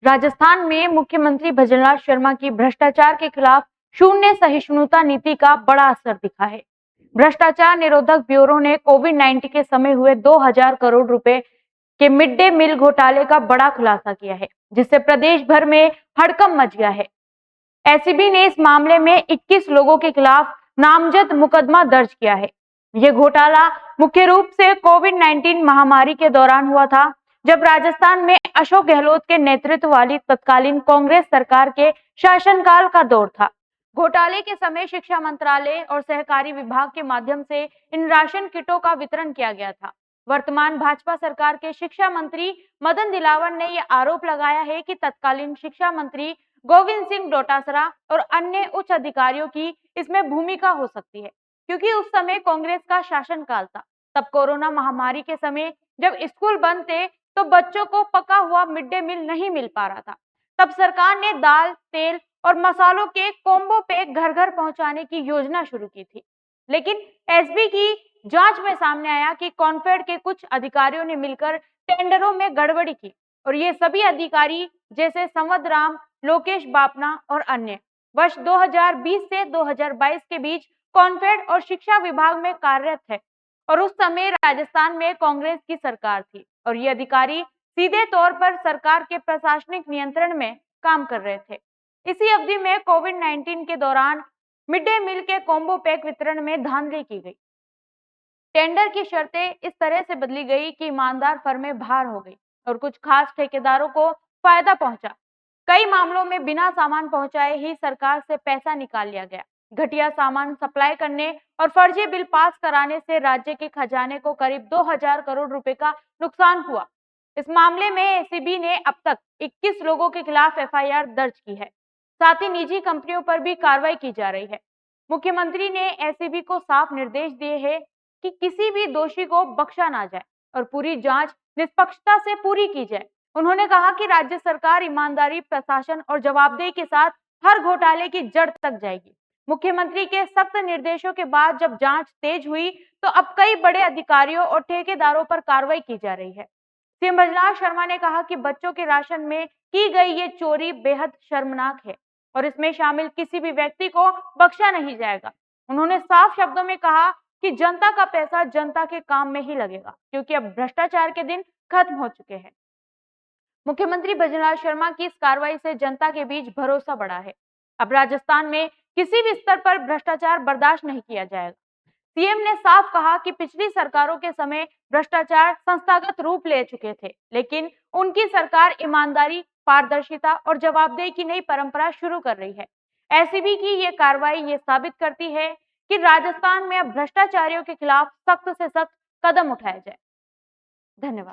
राजस्थान में मुख्यमंत्री भजनलाल शर्मा की भ्रष्टाचार के खिलाफ शून्य सहिष्णुता नीति का बड़ा असर दिखा है। भ्रष्टाचार निरोधक ब्यूरो ने कोविड-19 के समय हुए 2000 करोड़ रुपए के मिड डे मील घोटाले का बड़ा खुलासा किया है, जिससे प्रदेश भर में हड़कंप मच गया है। एसीबी ने इस मामले में 21 लोगों के खिलाफ नामजद मुकदमा दर्ज किया है। यह घोटाला मुख्य रूप से कोविड-19 महामारी के दौरान हुआ था, जब राजस्थान में अशोक गहलोत के नेतृत्व वाली तत्कालीन कांग्रेस सरकार के शासनकाल का दौर था। घोटाले के समय शिक्षा मंत्रालय और सहकारी विभाग के माध्यम से इन राशन किटों का वितरण किया गया था। वर्तमान भाजपा सरकार के शिक्षा मंत्री मदन दिलावर ने यह आरोप लगाया है कि तत्कालीन शिक्षा मंत्री गोविंद सिंह डोटासरा और अन्य उच्च अधिकारियों की इसमें भूमिका हो सकती है, क्योंकि उस समय कांग्रेस का शासनकाल था। तब कोरोना महामारी के समय जब स्कूल बंद थे तो बच्चों को पका हुआ मिड डे मील नहीं मिल पा रहा था। तब सरकार ने दाल, तेल और मसालों के कॉम्बो पैक घर घर पहुंचाने की योजना शुरू की थी। लेकिन एसबी की जांच में सामने आया कि कॉन्फेड के कुछ अधिकारियों ने मिलकर टेंडरों में गड़बड़ी की और ये सभी अधिकारी जैसे संवद राम, लोकेश बापना और अन्य वर्ष 2020 से 2022 के बीच कॉन्फेड और शिक्षा विभाग में कार्यरत है और उस समय राजस्थान में कांग्रेस की सरकार थी और ये अधिकारी सीधे तौर पर सरकार के प्रशासनिक नियंत्रण में काम कर रहे थे। इसी अवधि में कोविड-19 के दौरान मिड डे मील के कॉम्बो पैक वितरण में धांधली की गई। टेंडर की शर्तें इस तरह से बदली गई कि ईमानदार फर्में बाहर हो गई और कुछ खास ठेकेदारों को फायदा पहुंचा। कई मामलों में बिना सामान पहुंचाए ही सरकार से पैसा निकाल लिया गया। घटिया सामान सप्लाई करने और फर्जी बिल पास कराने से राज्य के खजाने को करीब 2000 करोड़ रुपए का नुकसान हुआ। इस मामले में एसीबी ने अब तक 21 लोगों के खिलाफ एफआईआर दर्ज की है। साथ ही निजी कंपनियों पर भी कार्रवाई की जा रही है। मुख्यमंत्री ने एसीबी को साफ निर्देश दिए हैं कि किसी भी दोषी को बख्शा ना जाए और पूरी जांच निष्पक्षता से पूरी की जाए। उन्होंने कहा कि राज्य सरकार ईमानदारी, प्रशासन और जवाबदेही के साथ हर घोटाले की जड़ तक जाएगी। मुख्यमंत्री के सख्त निर्देशों के बाद जब जांच तेज हुई तो अब कई बड़े अधिकारियों और ठेकेदारों पर कार्रवाई की जा रही है। सीएम भजनलाल शर्मा ने कहा कि बच्चों के राशन में की गई ये चोरी बेहद शर्मनाक है और इसमें शामिल किसी भी व्यक्ति को बख्शा नहीं जाएगा। उन्होंने साफ शब्दों में कहा कि जनता का पैसा जनता के काम में ही लगेगा, क्योंकि अब भ्रष्टाचार के दिन खत्म हो चुके हैं। मुख्यमंत्री भजनलाल शर्मा की इस कार्रवाई से जनता के बीच भरोसा बढ़ा है। अब राजस्थान में किसी भी स्तर पर भ्रष्टाचार बर्दाश्त नहीं किया जाएगा। सीएम ने साफ कहा कि पिछली सरकारों के समय भ्रष्टाचार संस्थागत रूप ले चुके थे, लेकिन उनकी सरकार ईमानदारी, पारदर्शिता और जवाबदेही की नई परंपरा शुरू कर रही है। एसीबी की ये कार्रवाई ये साबित करती है कि राजस्थान में अब भ्रष्टाचारियों के खिलाफ सख्त से सख्त कदम उठाए जाए। धन्यवाद।